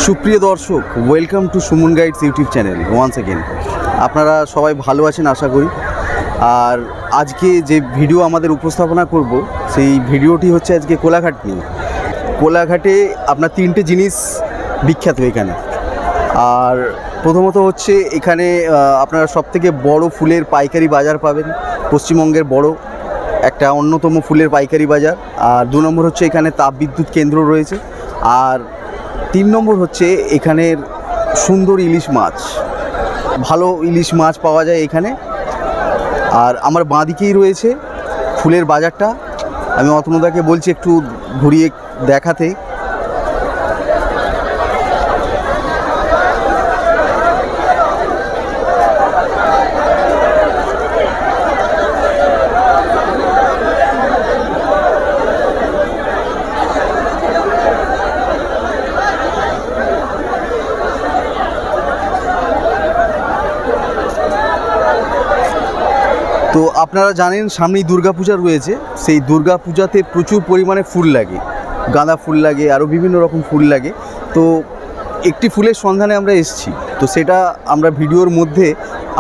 সুপ্রিয় দর্শক, welcome to Suman guides YouTube channel once again. আপনারা সবাই ভালো আছেন আশা করি। আর আজকে যে ভিডিও আমাদের উপস্থাপনা করব সেই ভিডিওটি হচ্ছে আজকে কোলাঘাট নিয়ে। কোলাঘাটে আপনার তিনটে জিনিস বিখ্যাত এখানে। আর প্রথমত হচ্ছে এখানে আপনারা সবথেকে বড় ফুলের পাইকারি বাজার পাবেন, পশ্চিমবঙ্গের বড় একটা অন্যতম ফুলের পাইকারি বাজার। আর 2 নম্বর হচ্ছে এখানে তাপবিদ্যুৎ কেন্দ্র রয়েছে। আর 3 নম্বর হচ্ছে এখানের সুন্দর ইলিশ মাছ, ভালো ইলিশ মাছ পাওয়া যায় এখানে। আর আমার বাঁদিকেই রয়েছে ফুলের বাজারটা। আমি অতনুদাকে বলছি একটু ঘুরিয়ে দেখাতে। তো আপনারা জানেন সামনেই দুর্গাপূজা রয়েছে। সেই দুর্গাপূজাতে প্রচুর পরিমাণে ফুল লাগে, গাঁদা ফুল লাগে, আরও বিভিন্ন রকম ফুল লাগে। তো একটি ফুলের সন্ধানে আমরা এসেছি, তো সেটা আমরা ভিডিওর মধ্যে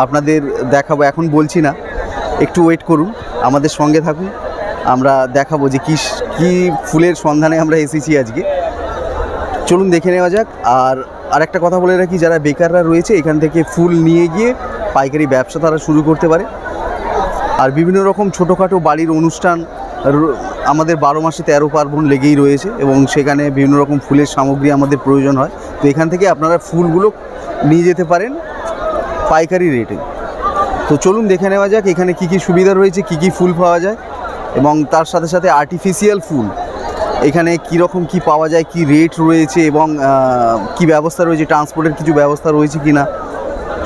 আপনাদের দেখাবো। এখন বলছি না, একটু ওয়েট করুন, আমাদের সঙ্গে থাকুন, আমরা দেখাবো যে কী ফুলের সন্ধানে আমরা এসেছি আজকে। চলুন দেখে নেওয়া যাক। আর একটা কথা বলে রাখি, যারা বেকাররা রয়েছে এখান থেকে ফুল নিয়ে গিয়ে পাইকারি ব্যবসা তারা শুরু করতে পারে। আর বিভিন্ন রকম ছোটোখাটো বাড়ির অনুষ্ঠান আমাদের 12 মাসে 13 পার্বণ লেগেই রয়েছে, এবং সেখানে বিভিন্ন রকম ফুলের সামগ্রী আমাদের প্রয়োজন হয়। তো এখান থেকে আপনারা ফুলগুলো নিয়ে যেতে পারেন পাইকারি রেটে। তো চলুন দেখে নেওয়া যাক এখানে কী কী সুবিধা রয়েছে, কী কী ফুল পাওয়া যায়, এবং তার সাথে সাথে আর্টিফিশিয়াল ফুল এখানে কীরকম কী পাওয়া যায়, কী রেট রয়েছে, এবং কী ব্যবস্থা রয়েছে, ট্রান্সপোর্টের কিছু ব্যবস্থা রয়েছে কি না।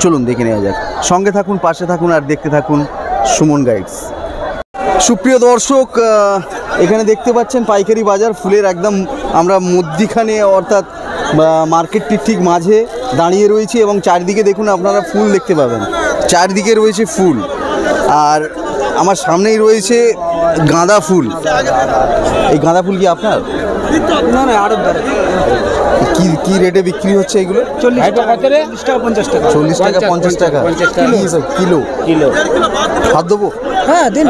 চলুন দেখে নেওয়া যাক, সঙ্গে থাকুন, পাশে থাকুন, আর দেখতে থাকুন সুমন গাইডস। সুপ্রিয় দর্শক, এখানে দেখতে পাচ্ছেন পাইকারি বাজার ফুলের একদম আমরা মধ্যিখানে, অর্থাৎ মার্কেটটির ঠিক মাঝে দাঁড়িয়ে রয়েছি, এবং চারদিকে দেখুন আপনারা ফুল দেখতে পাবেন, চারদিকে রয়েছে ফুল। আর আমার সামনেই রয়েছে গাঁদা ফুল। এই গাঁদা ফুল কি আপনার? না না, আরো কি রেটে বিক্রি হচ্ছে এগুলো? 40 টাকা 50 টাকা 40 টাকা 50 টাকা কিলো। হাত দেবো? হ্যাঁ দিন।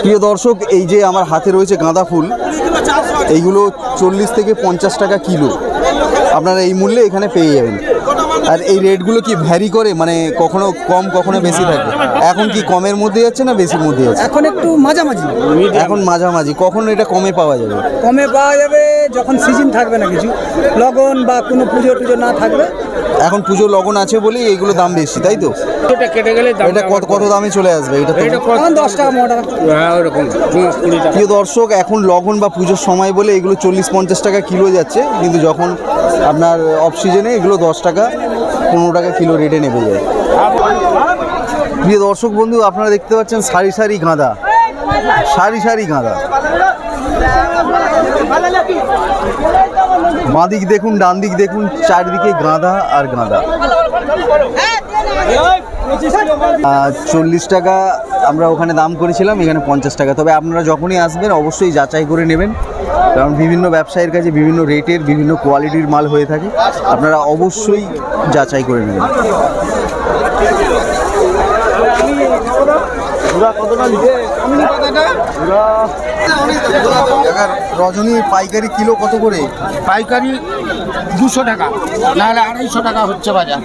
প্রিয় দর্শক, এই যে আমার হাতে রয়েছে গাঁদা ফুল, এইগুলো 40 থেকে 50 টাকা কিলো আপনারা এই মূল্যে এখানে পেয়ে যাবেন। আর এই রেটগুলো কি ভ্যারি করে, মানে কখনো কম কখনো বেশি থাকে? এখন কি কমের মধ্যে যাচ্ছে না বেশির মধ্যে যাচ্ছে? এখন একটু মাঝামাঝি। এখন মাঝামাঝি। কখন এটা কমে পাওয়া যাবে? কমে পাওয়া যাবে যখন সিজন থাকবে না, কিছু লগন বা কোনো পুজো টুজো না থাকবে। এখন পুজো লগন আছে বলেই এইগুলো দাম বেশি, তাই তো? এটা কেটে গেলে এটা কত দামে চলে আসবে? এটা 10 টাকা 15 টাকা। হ্যাঁ, ওরকম 20 টাকা। প্রিয় দর্শক, এখন লগন বা পুজোর সময় বলে এগুলো 40-50 টাকা কিলো যাচ্ছে, কিন্তু যখন আপনার অফ সিজনে এগুলো 10 টাকা 15 টাকা কিলো রেটে নেমে যায়। প্রিয় দর্শক বন্ধু, আপনারা দেখতে পাচ্ছেন সারি সারি গাঁদা, সারি সারি গাঁদা। বাঁদিক দেখুন, ডান দিক দেখুন, চারদিকে গাঁদা আর গাঁদা। 40 টাকা আমরা ওখানে দাম করেছিলাম, এখানে 50 টাকা। তবে আপনারা যখনই আসবেন অবশ্যই যাচাই করে নেবেন, কারণ বিভিন্ন ব্যবসায়ীর কাছে বিভিন্ন রেটের বিভিন্ন কোয়ালিটির মাল হয়ে থাকে, আপনারা অবশ্যই যাচাই করে নেবেন। রজনী পাইকারি কিলো কত করে? পাইকারি 200 টাকা, নাহলে 250 টাকা হচ্ছে বাজার।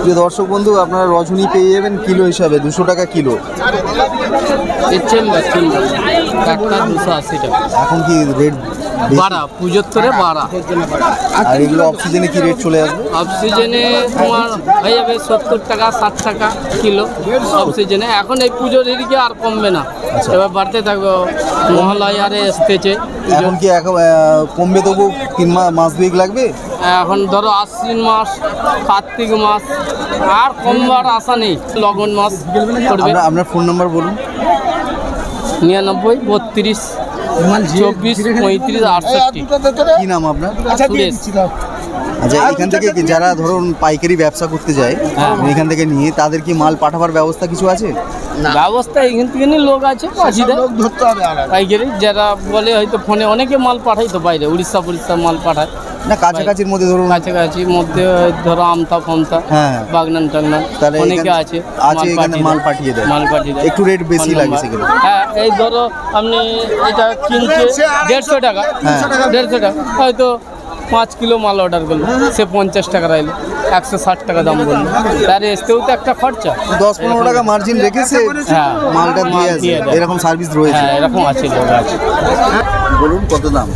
যে দর্শক বন্ধু, আপনারা রজনী পেয়ে যাবেন কিলো হিসাবে 200 টাকা কিলো। এখন কি রেট বাড়া? পুজোর তোরে বাড়া। আর এগুলো অফ সিজনে কি রেট চলে আসবে? অফ সিজনে তোমার হয়ে যাবে 70 টাকা 60 টাকা কিলো অফ সিজনে। এখন এই পুজোর এদিকে আর কমবে না, এবার বাড়তে থাকবে। মহালয়ারে আসতেছে, এখন কি কমবে? তবু 3 মাস 2 লাগবে। এখন ধরো আশ্বিন মাস, কার্তিক মাস, আর কমবার আশা নেই। লগন মাস করবে। আপনার ফোন নাম্বার বলুন। 99 32 24 35 68। কি নাম আপনার? সুরেশ। আচ্ছা, এখান থেকে যারা ধরুন পাইকারি ব্যবসা করতে যায়, এখান থেকে নিয়ে তাদের কি মাল পাঠাবার ব্যবস্থা কিছু আছে? ব্যবস্থা এখান থেকে লোক আছে, পাইকারি যারা বলে হয়তো ফোনে অনেকে মাল পাঠায় তো বাইরে, উড়িষ্যা মাল পাঠায়, না কাছাকাছির মধ্যে ধরুন কাছাকাছির মধ্যে ধরো আমতা ফমতা হ্যাঁ বাগনান টাগনান তাহলে অনেকে এখানে- আছে আছে এখানে মাল পাঠিয়ে দেয় মাল পাঠিয়ে দেয় একটু রেট বেশি ফোন লাগে নাম্বার। সেগুলো হ্যাঁ এই ধরো আপনি এটা কিনছে 150 টাকা হ্যাঁ। 150 টাকা হয়তো 5 কিলো মাল অর্ডার করলো সে 50 টাকা রাইলো 160 টাকা দাম বললো তার আসতেও তো একটা খরচা 10-15 টাকা মার্জিন রেখেছে হ্যাঁ মালটা দিয়ে মাল আসে দিয়ে দেয়। এরকম সার্ভিস রয়েছে হ্যাঁ এরকম আছে লোক আছে বলুন কত দাম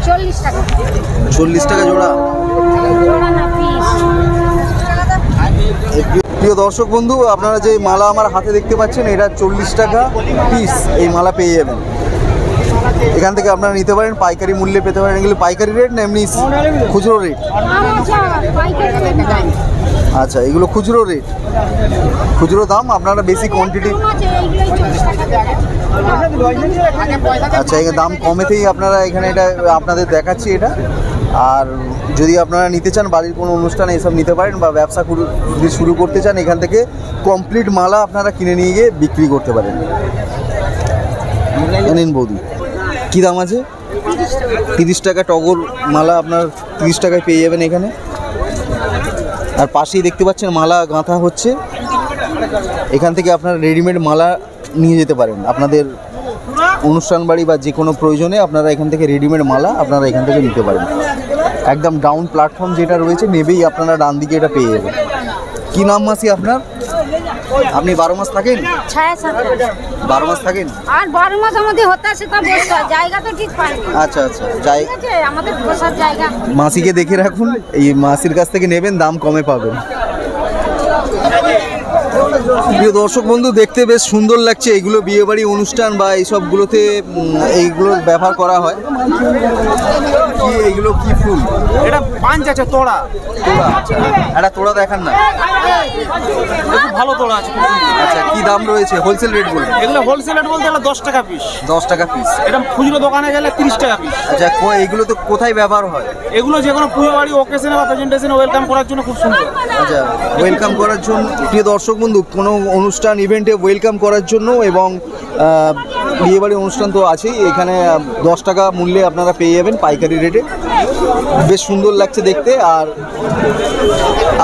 40 টাকা 40 টাকা জোড়া জোড়া না পিস প্রিয় দর্শক বন্ধু আপনারা যে মালা আমার হাতে দেখতে পাচ্ছেন এটা 40 টাকা পিস এই মালা পেয়ে যাবেন এখান থেকে আপনারা নিতে পারেন পাইকারি মূল্যে পেতে পারেন এগুলো পাইকারি রেট না এমনি খুচরো রেট আচ্ছা পাইকারি রেট দাম আচ্ছা এগুলো খুচরো রেট খুচরো দাম আপনারা বেশি কোয়ান্টিটি আছে এইগুলোই 40 টাকা আচ্ছা এখানে দাম কমেতেই আপনারা এখানে এটা আপনাদের দেখাচ্ছি এটা আর যদি আপনারা নিতে চান বাড়ির কোনো অনুষ্ঠানে এসব নিতে পারেন বা ব্যবসা যদি শুরু করতে চান এখান থেকে কমপ্লিট মালা আপনারা কিনে নিয়ে গিয়ে বিক্রি করতে পারেন নিন বৌদি কী দাম আছে 30 টাকা টগর মালা আপনার 30 টাকায় পেয়ে যাবেন এখানে আর পাশেই দেখতে পাচ্ছেন মালা গাঁথা হচ্ছে এখান থেকে আপনারা রেডিমেড মালা নিয়ে যেতে পারেন আপনাদের অনুষ্ঠান বাড়ি বা যে কোনো প্রয়োজনে আপনারা এখান থেকে রেডিমেড মালা আপনারা এখান থেকে নিতে পারেন একদম ডাউন প্ল্যাটফর্ম যেটা রয়েছে নেবেই আপনারা ডান দিকে এটা পেয়ে যাবেন কী নাম মাসি আপনার আপনি 12 মাস থাকেন 12 মাস থাকেন আর 12 মাস আমাদের হতে আছে তা বসা জায়গা তো ঠিক পাই আচ্ছা আচ্ছা যাই ঠিক আছে আমাদের বসার জায়গা মাসিকে দেখে রাখুন এই মাসির কাছ থেকে নেবেন দাম কমে পাবেন প্রিয় দর্শক বন্ধু দেখতে বেশ সুন্দর লাগছে এইগুলো বিয়েবাড়ি অনুষ্ঠান বা এইসবগুলোতে এইগুলো ব্যবহার করা হয় কি এইগুলো কি ফুল এটা পাঞ্চ আছে তোড়া তোড়া আচ্ছা একটা তোড়া দেখান না ভালো তোড়া আছে আচ্ছা কি দাম রয়েছে হোলসেল রেট বলুন এগুলো হোলসেল রেট বলতে গেলে 10 টাকা পিস 10 টাকা পিস এটা খুচরো দোকানে গেলে 30 টাকা পিস আচ্ছা এইগুলো তো কোথায় ব্যবহার হয় এগুলো যে কোনো পুজো বাড়ি ওকেশনে বা প্রেজেন্টেশনে ওয়েলকাম করার জন্য খুব সুন্দর আচ্ছা ওয়েলকাম করার জন্য প্রিয় দর্শক বন্ধু কোনো অনুষ্ঠান ইভেন্টে ওয়েলকাম করার জন্য এবং বিয়েবাড়ি অনুষ্ঠান তো আছেই এখানে 10 টাকা মূল্যে আপনারা পেয়ে যাবেন পাইকারি রেটে বেশ সুন্দর লাগছে দেখতে আর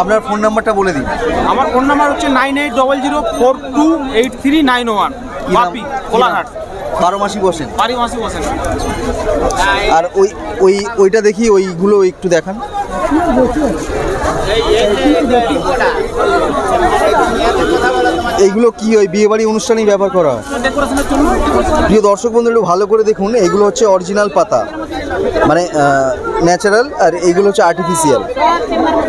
আপনার ফোন নাম্বারটা বলে দিন আমার ফোন নাম্বার হচ্ছে 9800428391 বাপি কোলাঘাট 12 মাসই বসেন বাড়ি মাসি বসেন আর ওইটা দেখি ওইগুলো একটু দেখান এইগুলো কি ওই বিয়েবাড়ি অনুষ্ঠানেই ব্যবহার করা হয় ডেকোরেশনের জন্য প্রিয় দর্শক বন্ধু একটু ভালো করে দেখুন এগুলো হচ্ছে অরিজিনাল পাতা মানে ন্যাচারাল আর এইগুলো হচ্ছে আর্টিফিশিয়াল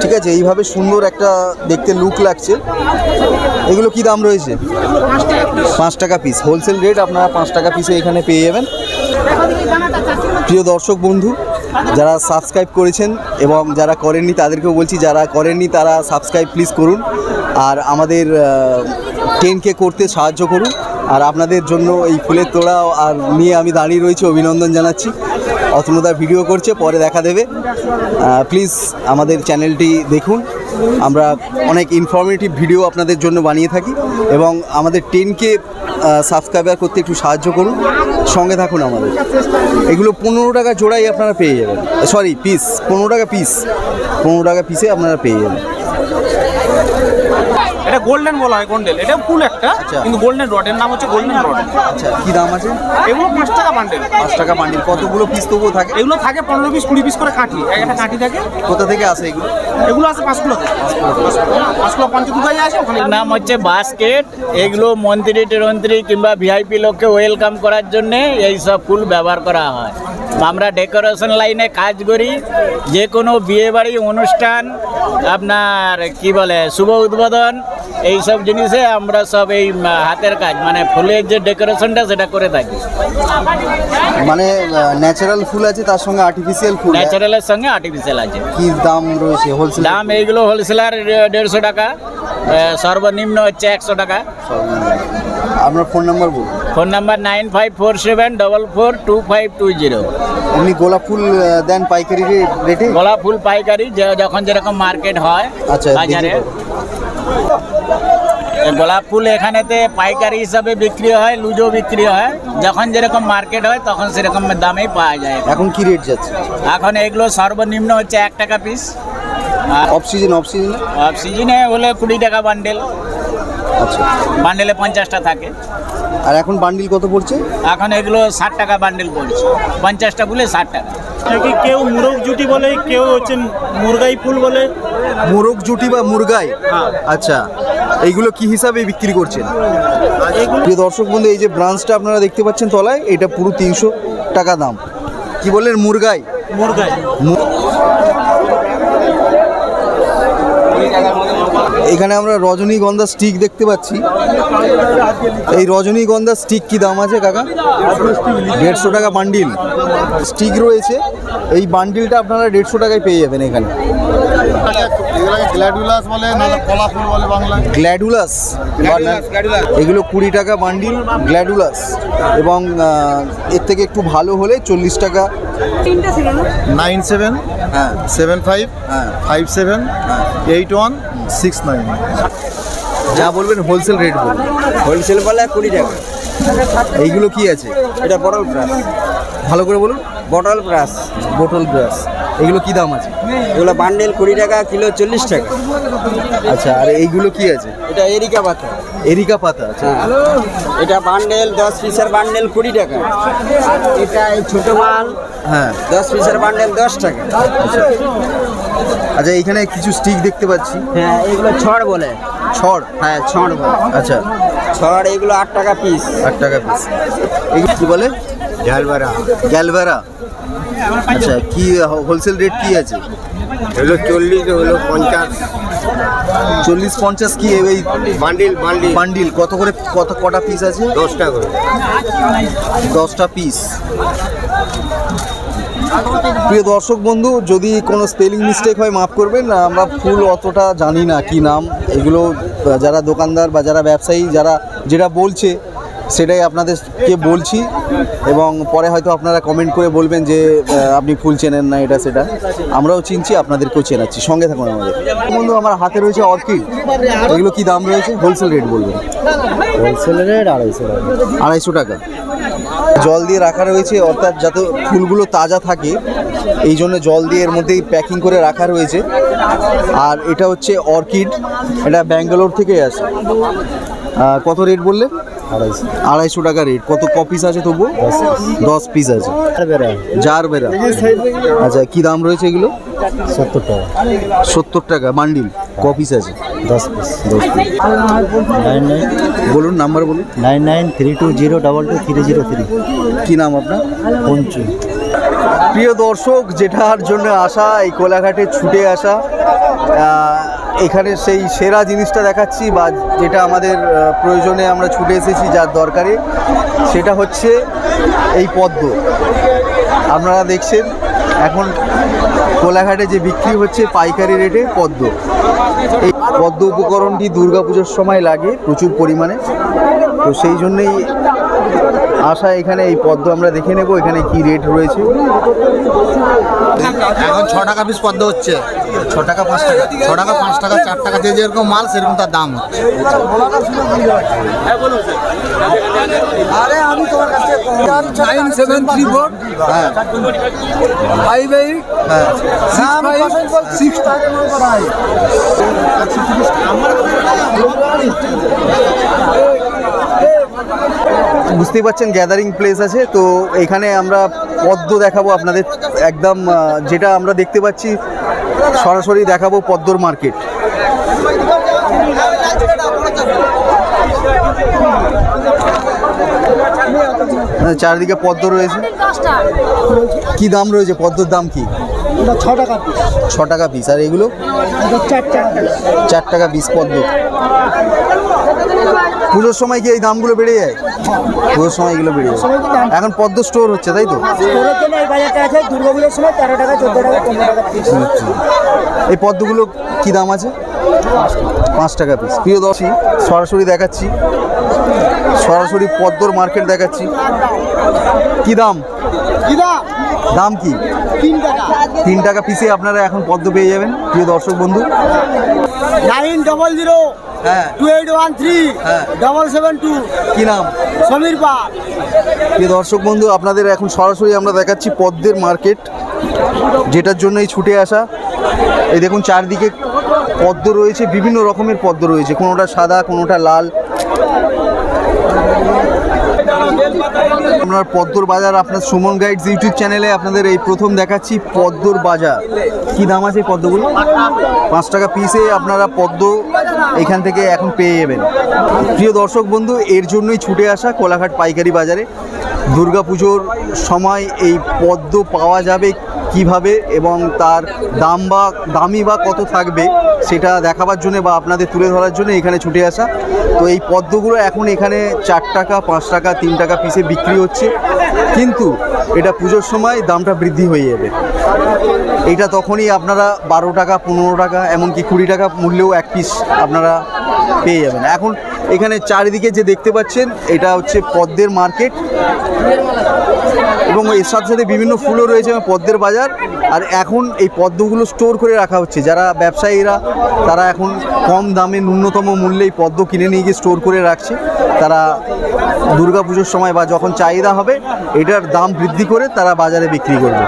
ঠিক আছে এইভাবে সুন্দর একটা দেখতে লুক লাগছে এগুলো কি দাম রয়েছে 5 টাকা পিস হোলসেল রেট আপনারা 5 টাকা পিসে এখানে পেয়ে যাবেন প্রিয় দর্শক বন্ধু যারা সাবস্ক্রাইব করেছেন এবং যারা করেননি তাদেরকেও বলছি যারা করেননি তারা সাবস্ক্রাইব প্লিজ করুন আর আমাদের 10K করতে সাহায্য করুন আর আপনাদের জন্য এই ফুলের তোড়া আর নিয়ে আমি দাঁড়িয়ে রয়েছি অভিনন্দন জানাচ্ছি অতনুদা ভিডিও করছে পরে দেখা দেবে প্লিজ আমাদের চ্যানেলটি দেখুন আমরা অনেক ইনফরমেটিভ ভিডিও আপনাদের জন্য বানিয়ে থাকি এবং আমাদের 10K সাবস্ক্রাইবার করতে একটু সাহায্য করুন সঙ্গে থাকুন আমাদের এগুলো 15 টাকা জোড়াই আপনারা পেয়ে যাবেন সরি পিস 15 টাকা পিস 15 টাকা পিসে আপনারা পেয়ে যাবেন এটা গোল্ডেন বলা হয় গোল্ডেন এটা ফুল একটা আচ্ছা। কিন্তু গোল্ডেন রড এর নাম হচ্ছে গোল্ডেন রড আচ্ছা কী দাম আছে এগুলো 5 টাকা বান্ডেল 5 টাকা বান্ডিল কতগুলো পিস তবুও থাকে এগুলো থাকে 15 পিস 20 পিস করে কাঠি একটা কাঠি থাকে কোথা থেকে আসে এগুলো এগুলো আছে 5 কিলো 5 কিলো পঞ্চদুর্গায় আসে ওখানে নাম হচ্ছে বাস্কেট এগুলো মন্ত্রী টন্ত্রী কিংবা ভিআইপি লোককে ওয়েলকাম করার জন্যে এই সব ফুল ব্যবহার করা হয় আমরা ডেকোরেশন লাইনে কাজ করি যে কোনো বিয়েবাড়ি অনুষ্ঠান আপনার কি বলে শুভ উদ্বোধন এই সব জিনিসে আমরা সব এই হাতের কাজ মানে ফুলের যে ডেকোরেশনটা সেটা করে থাকি মানে ন্যাচারাল ফুল আছে তার সঙ্গে আর্টিফিশিয়াল ফুল ন্যাচারালের সঙ্গে আর্টিফিশিয়াল আছে কি দাম রয়েছে হোলসেল দাম এইগুলো হোলসেলার 150 টাকা সর্বনিম্ন হচ্ছে 100 টাকা আপনার ফোন নাম্বার বলুন ফোন নাম্বার 9547442520 এমনি গোলাপ ফুল দেন পাইকারি রেটে গোলাপ ফুল পাইকারি যখন যেরকম মার্কেট হয় আচ্ছা, বাজারে দেখি। এই গোলাপ ফুল এখানেতে পাইকারি হিসাবে বিক্রি হয়, লুজও বিক্রি হয়, যখন যেরকম মার্কেট হয় তখন সেরকম দামেই পাওয়া যায়। এখন কি রেট যাচ্ছে? এখন এগুলো সর্বনিম্ন হচ্ছে 1 টাকা পিস, অফ সিজনে অফ সিজনে হলে 20 টাকা বান্ডেল। আচ্ছা, বান্ডেলে 50টা থাকে। আর এখন বান্ডিল কত পড়ছে? এখন এগুলো 60 টাকা বান্ডেল পড়ছে, 50টা ফুলে 60 টাকা। কেউ মুরগ জুটি বলে, কেউ হচ্ছে মুরগাই ফুল বলে। মোরগ জুটি বা মুরগাই, আচ্ছা, এইগুলো কি হিসাবে বিক্রি করছেন? প্রিয় দর্শক বন্ধু, এই যে ব্রাঞ্চটা আপনারা দেখতে পাচ্ছেন তলায়, এটা পুরো 300 টাকা দাম। কি বললেন? মুরগাই। এখানে আমরা রজনীগন্ধা স্টিক দেখতে পাচ্ছি। এই রজনীগন্ধা স্টিক কি দাম আছে কাকা? 150 টাকা বান্ডিল স্টিক রয়েছে। এই বান্ডিলটা আপনারা 150 টাকায় পেয়ে যাবেন এখানে। গ্ল্যাডুলাস বলে, নাহলে কলা ফুল বলে বাংলায়। গ্ল্যাডুলাস, এগুলো 20 টাকা বান্ডিল গ্ল্যাডুলাস, এবং এর থেকে একটু ভালো হলে 40 টাকা। 97 হ্যাঁ 75 হ্যাঁ 57 81 69। যা বলবেন হোলসেল রেট বলবেন। হোলসেল বলে 20 টাকা। এইগুলো কি আছে? এটা বটল ব্রাশ। ভালো করে বলুন। Bottle brush. বোতল ব্রাশ, এগুলো কি দাম আছে? এগুলো বান্ডেল 20 টাকা, কিলো 40 টাকা। আচ্ছা, আর এইগুলো কি আছে? এটা এরিকা পাতা। এরিকা পাতা, আচ্ছা। এটা বান্ডেল 10 পিসের বান্ডেল 20 টাকা। এটা এই ছোট মাল, হ্যাঁ 10 পিসের বান্ডেল 10 টাকা। আচ্ছা, এখানে কিছু স্টিক দেখতে পাচ্ছি। হ্যাঁ, এগুলো ছড় বলে। ছড়, হ্যাঁ, ছড় বলে। আচ্ছা, ছড় এগুলো 8 টাকা পিস। 8 টাকা পিস। এগুলো কি বলে? ঝালবাড়া। গ্যালভেরা, আচ্ছা। কি হোলসেল রেট কি আছে? হলো 40, হলো 50। 40-50 কি এই বান্ডিল বান্ডিল কত করে? কটা পিস আছে? 10 টাকা করে। 10টা পিস। প্রিয় দর্শক বন্ধু, যদি কোনো স্পেলিং মিস্টেক হয় মাফ করবেন, আমরা ফুল অতটা জানি না কি নাম এগুলো। যারা দোকানদার বা যারা ব্যবসায়ী যারা যেটা বলছে সেটাই আপনাদেরকে বলছি, এবং পরে হয়তো আপনারা কমেন্ট করে বলবেন যে আপনি ফুল চেনেন না, এটা সেটা। আমরাও চিনছি, আপনাদেরকেও চেনাচ্ছি। সঙ্গে থাকুন আমাদের। বন্ধু, আমার হাতে রয়েছে অর্কিড। এগুলো কি দাম রয়েছে? হোলসেল রেট বলবেন। হোলসেল রেট 250 টাকা। 250 টাকা। জল দিয়ে রাখা রয়েছে, অর্থাৎ যাতে ফুলগুলো তাজা থাকে এই জন্য জল দিয়ে এর মধ্যেই প্যাকিং করে রাখা রয়েছে। আর এটা হচ্ছে অর্কিড, এটা ব্যাঙ্গালোর থেকে আসে। কত রেট বললে? 250 টাকা রেট। কত কপিস আছে তবু? 10 পিস আছে। জার বেরা, আচ্ছা। কি দাম রয়েছে এগুলো? 70 টাকা। 70 টাকা বান্ডিল। কপিস আছে? 10 পিস। 10 পিস। বলুন, নাম্বার বলুন। 9932022303। কি নাম আপনার? পঞ্চু। প্রিয় দর্শক, যেটার জন্য আসা, এই কোলাঘাটে ছুটে আসা, এখানে সেই সেরা জিনিসটা দেখাচ্ছি, বা যেটা আমাদের প্রয়োজনে আমরা ছুটে এসেছি, যার দরকারে, সেটা হচ্ছে এই পদ্ম। আপনারা দেখছেন এখন কোলাঘাটে যে বিক্রি হচ্ছে পাইকারি রেটে পদ্ম। এই পদ্ম উপকরণটি দুর্গাপুজোর সময় লাগে প্রচুর পরিমাণে, তো সেই জন্যেই আসা এখানে। এই পদ্ম আমরা দেখে নেব এখানে কি রেট রয়েছে। এখন 6 টাকা পিস পদ্ম হচ্ছে। 6 টাকা 5 টাকা। 6 টাকা 5 টাকা 4 টাকা দিয়ে যেরকম মাল সেরকম তার দাম হচ্ছে। আরে আমি তোমার কাছে 9734 হ্যাঁ 58 হ্যাঁ 6 টাকা করাই। বুঝতেই পারছেন গ্যাদারিং প্লেস আছে, তো এখানে আমরা পদ্ম দেখাবো আপনাদের। একদম যেটা আমরা দেখতে পাচ্ছি সরাসরি দেখাবো পদ্মর মার্কেট। চারদিকে পদ্ম রয়েছে। 10টা। কি দাম রয়েছে পদ্মর? দাম কি? 6 টাকা পিস। 6 টাকা পিস। আর এগুলো? 4 টাকা। 4 টাকা পিস পদ্ম। পুজোর সময় কি এই দামগুলো বেড়ে যায়? পুজোর সময় এগুলো বেড়ে যায়। এখন পদ্ম স্টোর হচ্ছে, তাই তো? স্টোরের জন্য এই বাজারটা আছে। দুর্গাপুজোর সময় 13 টাকা 14 টাকা 15 টাকা পিস। এই পদ্মগুলো কি দাম আছে? 5 টাকা পিস। প্রিয় দর্শী, সরাসরি দেখাচ্ছি, সরাসরি পদ্মর মার্কেট দেখাচ্ছি। কি দাম? দাম কি? 3 টাকা। 3 টাকা পিসে আপনারা এখন পদ্ম পেয়ে যাবেন প্রিয় দর্শক বন্ধু। 900 হ্যাঁ 2813 হ্যাঁ। 772 কি নাম? সমীর পাল। প্রিয় দর্শক বন্ধু, আপনাদের এখন সরাসরি আমরা দেখাচ্ছি পদ্মের মার্কেট, যেটার জন্যই ছুটে আসা। এই দেখুন চারদিকে পদ্ম রয়েছে, বিভিন্ন রকমের পদ্ম রয়েছে, কোনোটা সাদা কোনোটা লাল। আপনার পদ্মর বাজার আপনার সুমন গাইডস ইউটিউব চ্যানেলে আপনাদের এই প্রথম দেখাচ্ছি পদ্মর বাজার। কি দাম আছে এই পদ্মগুলো? 5 টাকা পিসে আপনারা পদ্ম এখান থেকে এখন পেয়ে যাবেন। প্রিয় দর্শক বন্ধু, এর জন্যই ছুটে আসা কোলাঘাট পাইকারি বাজারে। দুর্গাপুজোর সময় এই পদ্ম পাওয়া যাবে কিভাবে এবং তার দামই বা কত থাকবে সেটা দেখাবার জন্য বা আপনাদের তুলে ধরার জন্য এখানে ছুটে আসা। তো এই পদ্মগুলো এখন এখানে 4 টাকা 5 টাকা 3 টাকা পিসে বিক্রি হচ্ছে, কিন্তু এটা পুজোর সময় দামটা বৃদ্ধি হয়ে যাবে। এটা তখনই আপনারা 12 টাকা 15 টাকা এমনকি 20 টাকা মূল্যেও এক পিস আপনারা পেয়ে যাবেন। এখন এখানে চারিদিকে যে দেখতে পাচ্ছেন এটা হচ্ছে পদ্মের মার্কেট এবং এর সাথে সাথে বিভিন্ন ফুলও রয়েছে পদ্মের বাজার। আর এখন এই পদ্মগুলো স্টোর করে রাখা হচ্ছে, যারা ব্যবসায়ীরা তারা এখন কম দামে ন্যূনতম মূল্যে এই পদ্ম কিনে নিয়ে গিয়ে স্টোর করে রাখছে। তারা দুর্গাপুজোর সময় বা যখন চাহিদা হবে এটার দাম বৃদ্ধি করে তারা বাজারে বিক্রি করবে।